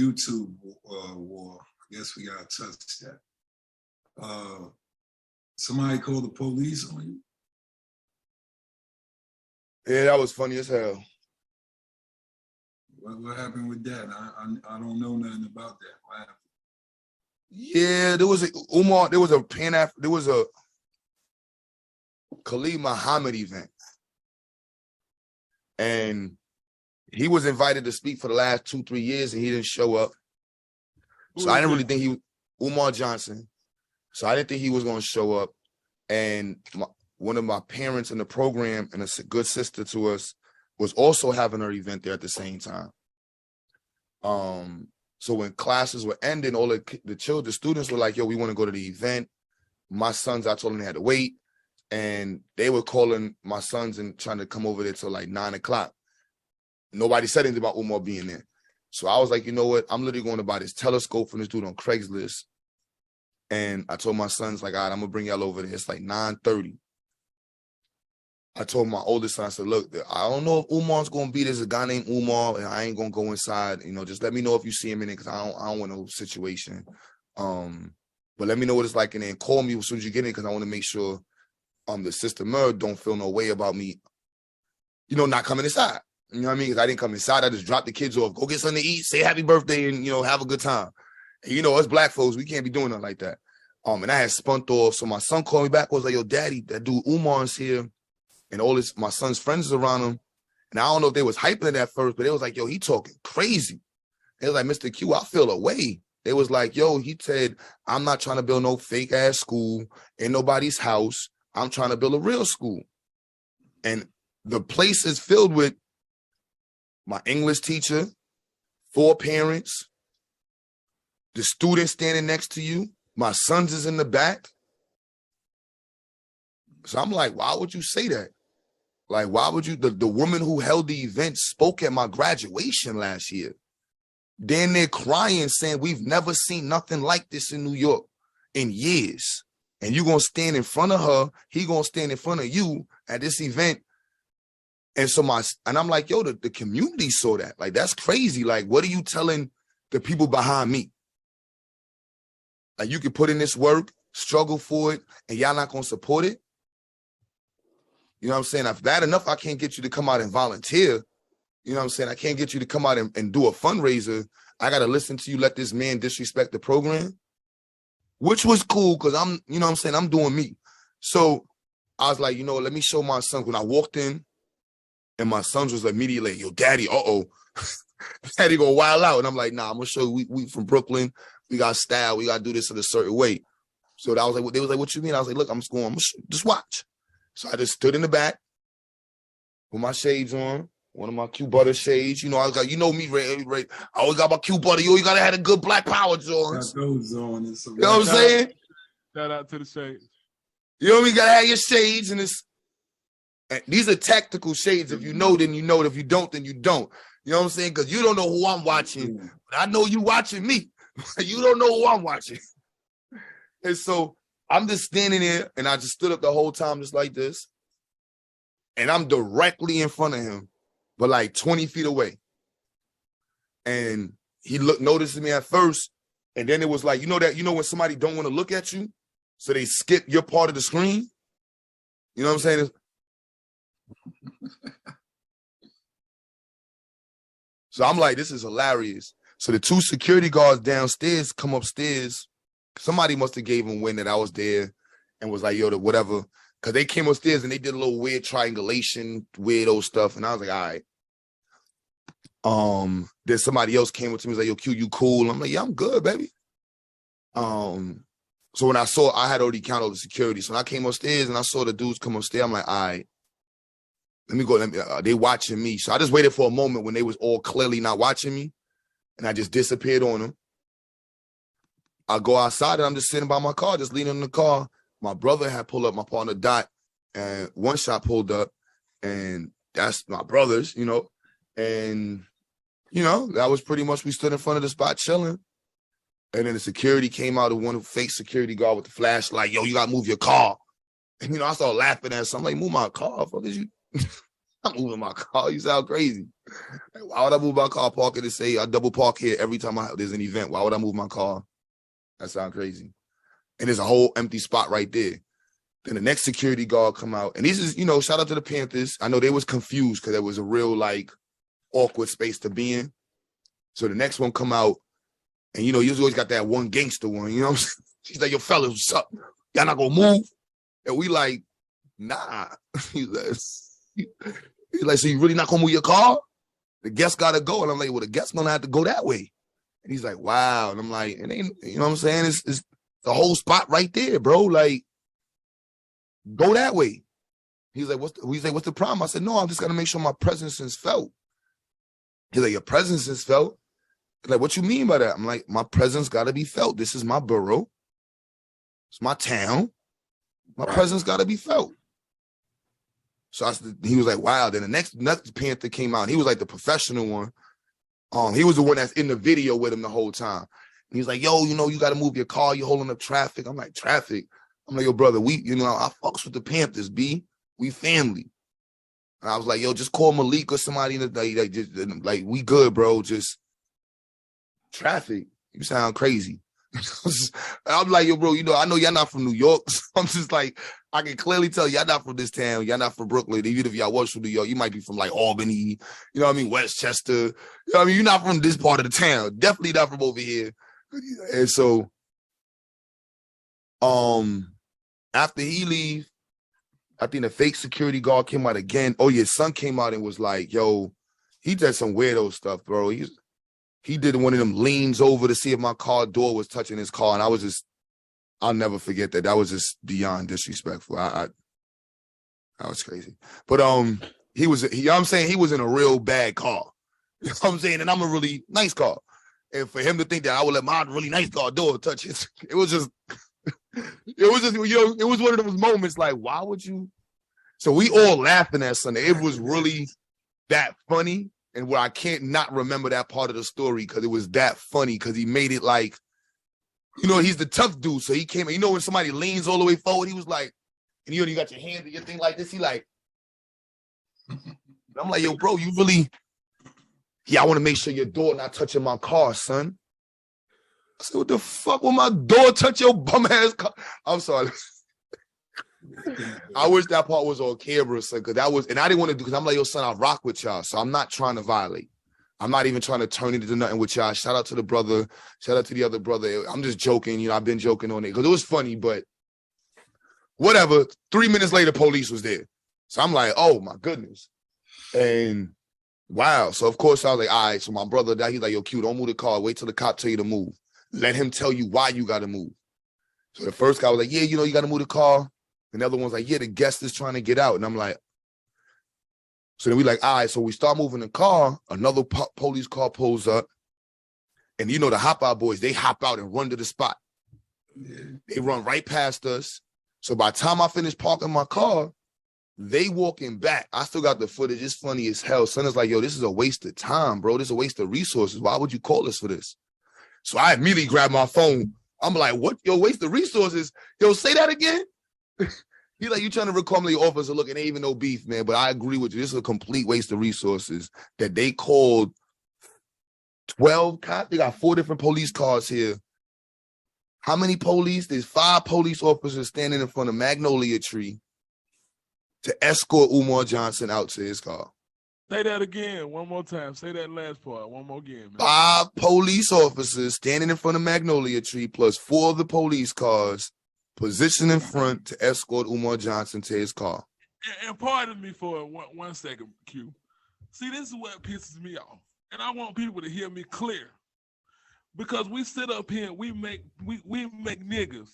YouTube war. I guess we gotta touch that. Somebody called the police on you? Yeah, that was funny as hell. What happened with that? I don't know nothing about that. What happened? Yeah, there was a Khalid Muhammad event. And he was invited to speak for the last 2-3 years and he didn't show up. So I didn't really think Umar Johnson. So I didn't think he was going to show up. And one of my parents in the program and a good sister to us was also having her event there at the same time. So when classes were ending, all the students were like, yo, we want to go to the event. My sons, I told them they had to wait. And they were calling my sons and trying to come over there till like 9 o'clock. Nobody said anything about Umar being there. So I was like, you know what? I'm literally going to buy this telescope from this dude on Craigslist. And I told my sons, like, all right, I'm going to bring y'all over there. It's like 9:30. I told my oldest son, I said, look, I don't know if Umar's going to be, there's a guy named Umar, and I ain't going to go inside. You know, just let me know if you see him in it, because I don't want no situation. But let me know what it's like in there and call me as soon as you get in, because I want to make sure the sister Murd don't feel no way about me, you know, not coming inside. You know what I mean? Because I didn't come inside. I just dropped the kids off, go get something to eat, say happy birthday, and, you know, have a good time. And, you know, us black folks, we can't be doing nothing like that. And I had spunt off. So my son called me back, was like, yo, daddy, that dude Umar's here. And all my son's friends is around him. And I don't know if they was hyping it at first, but they was like, yo, he talking crazy. They was like, Mr. Q, I feel away. They was like, yo, he said, I'm not trying to build no fake ass school in nobody's house. I'm trying to build a real school. And the place is filled with my English teacher, 4 parents, the student standing next to you, my sons is in the back. So I'm like, why would you say that? Like, why would you? The woman who held the event spoke at my graduation last year. Then they're crying, saying, we've never seen nothing like this in New York in years. And you're going to stand in front of her. He going to stand in front of you at this event. And so I'm like, yo, the community saw that. Like, that's crazy. Like, what are you telling the people behind me? Like, you can put in this work, struggle for it, and y'all not going to support it? You know what I'm saying? If bad enough, I can't get you to come out and volunteer. You know what I'm saying? I can't get you to come out and do a fundraiser. I got to listen to you let this man disrespect the program, which was cool because you know what I'm saying? I'm doing me. So I was like, you know, let me show my son. When I walked in, and my sons was immediately, yo, daddy, daddy gonna wild out. And I'm like, nah, I'm gonna show you, we from Brooklyn. We got style. We got to do this in a certain way. So that was like, they was like, what you mean? I was like, look, I'm just watch. So I just stood in the back with my shades on, one of my Q Butter shades. You know, I was like, you know me, Ray. I always got my Q Butter. You gotta have a good Black Power Jordans. Got those on. You know what I'm saying? Shout out to the shades. You know what I mean? You gotta have your shades, and these are tactical shades. If you know, then you know. If you don't, then you don't. You know what I'm saying? Because you don't know who I'm watching, but I know you watching me. You don't know who I'm watching. And so I'm just standing there, and I just stood up the whole time just like this. And I'm directly in front of him, but like 20 feet away. And he noticed me at first, and then it was like, you know when somebody don't want to look at you, so they skip your part of the screen? You know what I'm saying? So I'm like, this is hilarious. So the 2 security guards downstairs come upstairs. Somebody must have gave them wind that I was there and was like, yo, whatever. Because they came upstairs and they did a little weird triangulation, weirdo stuff. And I was like, all right. Then somebody else came up to me and was like, yo, Q, you cool? I'm like, yeah, I'm good, baby. So when I had already counted all the security. So when I came upstairs and I saw the dudes come upstairs, I'm like, all right. Let me go. They watching me. So I just waited for a moment when they was all clearly not watching me. And I just disappeared on them. I go outside and I'm just sitting by my car, just leaning in the car. My brother had pulled up, my partner Dot, and One Shot pulled up. And that's my brothers, you know. And, you know, that was pretty much, we stood in front of the spot chilling. And then the security came out, one fake security guard with the flashlight. Yo, you got to move your car. And, you know, I started laughing at something. I'm like, move my car. Fuck is you? I'm moving my car. You sound crazy. Like, why would I move my car, park it, and say I double park here every time there's an event? Why would I move my car? That sounds crazy. And there's a whole empty spot right there. Then the next security guard come out. And this is, shout out to the Panthers. I know they was confused because there was a real, awkward space to be in. So the next one come out. And, you always got that one gangster one, you know what I'm saying? She's like, yo, fellas, what's up? Y'all not gonna move? And we like, nah. He's like, so you really not gonna move your car? The guest gotta go. And I'm like, well, the guest gonna have to go that way. And he's like, wow. And I'm like, it ain't, you know what I'm saying? It's the whole spot right there, bro. Like, go that way. He's like, what's the problem? I said, no, I'm just gotta make sure my presence is felt. He's like, your presence is felt? Like, what you mean by that? I'm like, my presence gotta be felt. This is my borough. It's my town. My presence gotta be felt. So he was like, wow. Then the next Panther came out. He was like the professional one. He was the one that's in the video with him the whole time. And he's like, yo, you got to move your car. You're holding up traffic. I'm like, traffic? I'm like, yo, brother, I fucks with the Panthers, B. We family. And I was like, yo, just call Malik or somebody in the day. Like, we good, bro. Just traffic. You sound crazy. I'm like, yo, bro, I know y'all not from New York. So I'm just like, I can clearly tell y'all not from this town. Y'all not from Brooklyn. Even if y'all was from New York, you might be from like Albany, you know what I mean? Westchester. You know what I mean? You're not from this part of the town. Definitely not from over here. And so, after he leave, I think the fake security guard came out again. Oh, yeah, son came out and was like, yo, he did some weirdo stuff, bro. He did one of them leans over to see if my car door was touching his car. And I'll never forget that. That was just beyond disrespectful. That was crazy. But he was in a real bad car. You know what I'm saying? And I'm a really nice car. And for him to think that I would let my really nice car door touch his, it was one of those moments like, why would you? So we all laughing at Sunday. It was really that funny. And where I can't not remember that part of the story because it was that funny because he made it like, he's the tough dude. So he came, when somebody leans all the way forward, he was like, and you got your hands and your thing like this, he like, I'm like, yo, bro, you really, I want to make sure your door not touching my car, son. I said, what the fuck will my door touch your bum ass car? I'm sorry. I wish that part was on camera, son, because that was, and I didn't want to do, because I'm like, yo, son, I rock with y'all, so I'm not trying to violate. I'm not even trying to turn it into nothing with y'all. Shout out to the brother. Shout out to the other brother. I'm just joking. I've been joking on it because it was funny, but whatever. 3 minutes later, police was there. So I'm like, oh, my goodness. And wow. So, of course, I was like, all right. So my brother, he's like, yo, Q, don't move the car. Wait till the cop tell you to move. Let him tell you why you got to move. So the first guy was like, yeah, you got to move the car. And the other one's like, yeah, the guest is trying to get out. And I'm like, so then we like, all right, so we start moving the car. Another police car pulls up. And the Hop Out boys, they hop out and run to the spot. They run right past us. So by the time I finish parking my car, they walking back. I still got the footage. It's funny as hell. Son is like, yo, this is a waste of time, bro. This is a waste of resources. Why would you call us for this? So I immediately grabbed my phone. I'm like, what? Yo, waste of resources? Yo, say that again? He's like, you trying to recall the officer, look, it ain't even no beef, man. But I agree with you. This is a complete waste of resources that they called 12 cops. They got 4 different police cars here. How many police? There's 5 police officers standing in front of Magnolia Tree to escort Umar Johnson out to his car. Say that again, one more time. Say that last part, one more again, man. 5 police officers standing in front of Magnolia Tree plus 4 of the police cars positioned in front to escort Umar Johnson to his car. And pardon me for 1 second, Q. See, this is what pisses me off. And I want people to hear me clear. Because we sit up here and we make niggas.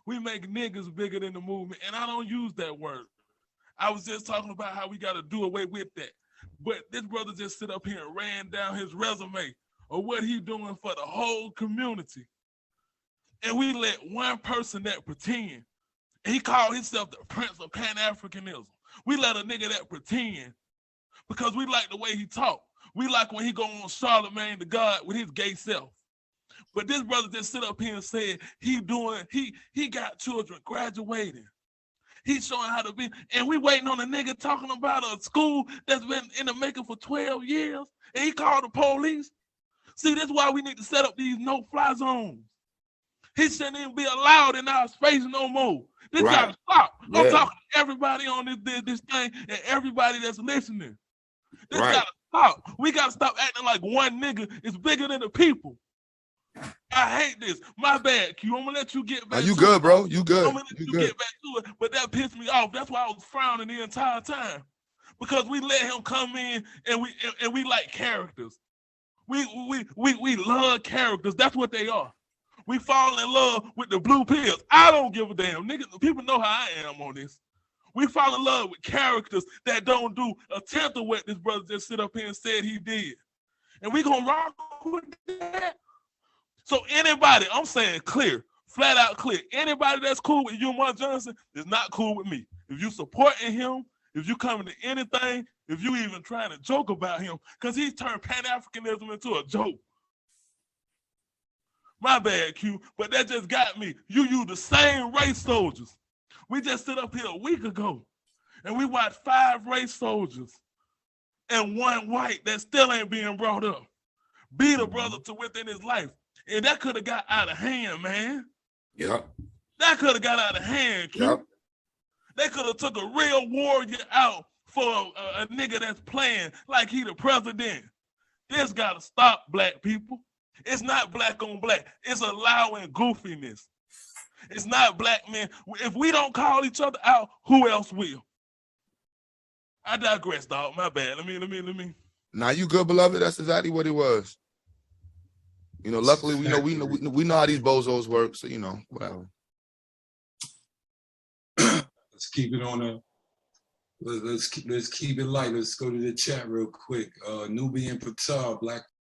We make niggas bigger than the movement. And I don't use that word. I was just talking about how we got to do away with that. But this brother just sit up here and ran down his resume of what he doing for the whole community. And we let one person that pretend, and he called himself the Prince of Pan-Africanism. We let a nigga that pretend because we like the way he talk. We like when he go on Charlemagne the God with his gay self. But this brother just sit up here and said he got children graduating. He's showing how to be. And we waiting on a nigga talking about a school that's been in the making for 12 years. And he called the police. See, that's why we need to set up these no-fly zones. He shouldn't even be allowed in our space no more. This gotta stop. Yeah. I'm talking to everybody on this thing and everybody that's listening. This gotta stop. We gotta stop acting like one nigga is bigger than the people. I hate this. My bad, Q. I'm gonna let you get back. You good, bro? You good? I'm gonna let you get back to it. But that pissed me off. That's why I was frowning the entire time, because we let him come in and we like characters. We love characters. That's what they are. We fall in love with the blue pills. I don't give a damn. Niggas, people know how I am on this. We fall in love with characters that don't do a tenth of what this brother just sit up here and said he did. And we gonna rock with that. So anybody, I'm saying clear, flat out clear, anybody that's cool with Umar Johnson is not cool with me. If you supporting him, if you coming to anything, if you even trying to joke about him, because he's turned Pan-Africanism into a joke. My bad, Q, but that just got me. You use the same race soldiers. We just stood up here a week ago and we watched 5 race soldiers and 1 white that still ain't being brought up beat a brother to within his life. And that could have got out of hand, man. Yep. That could have got out of hand, Q. Yep. They could have took a real warrior out for a nigga that's playing like he the president. This gotta stop, black people. It's not black on black. It's allowing goofiness. It's not black men. If we don't call each other out, who else will? I digress, dog. My bad. Let me. Nah, you good, beloved? That's exactly what it was. You know, luckily we know how these bozos work, so you know, whatever. Let's keep it on a. Let's keep it light. Let's go to the chat real quick. Nubian Patel, Black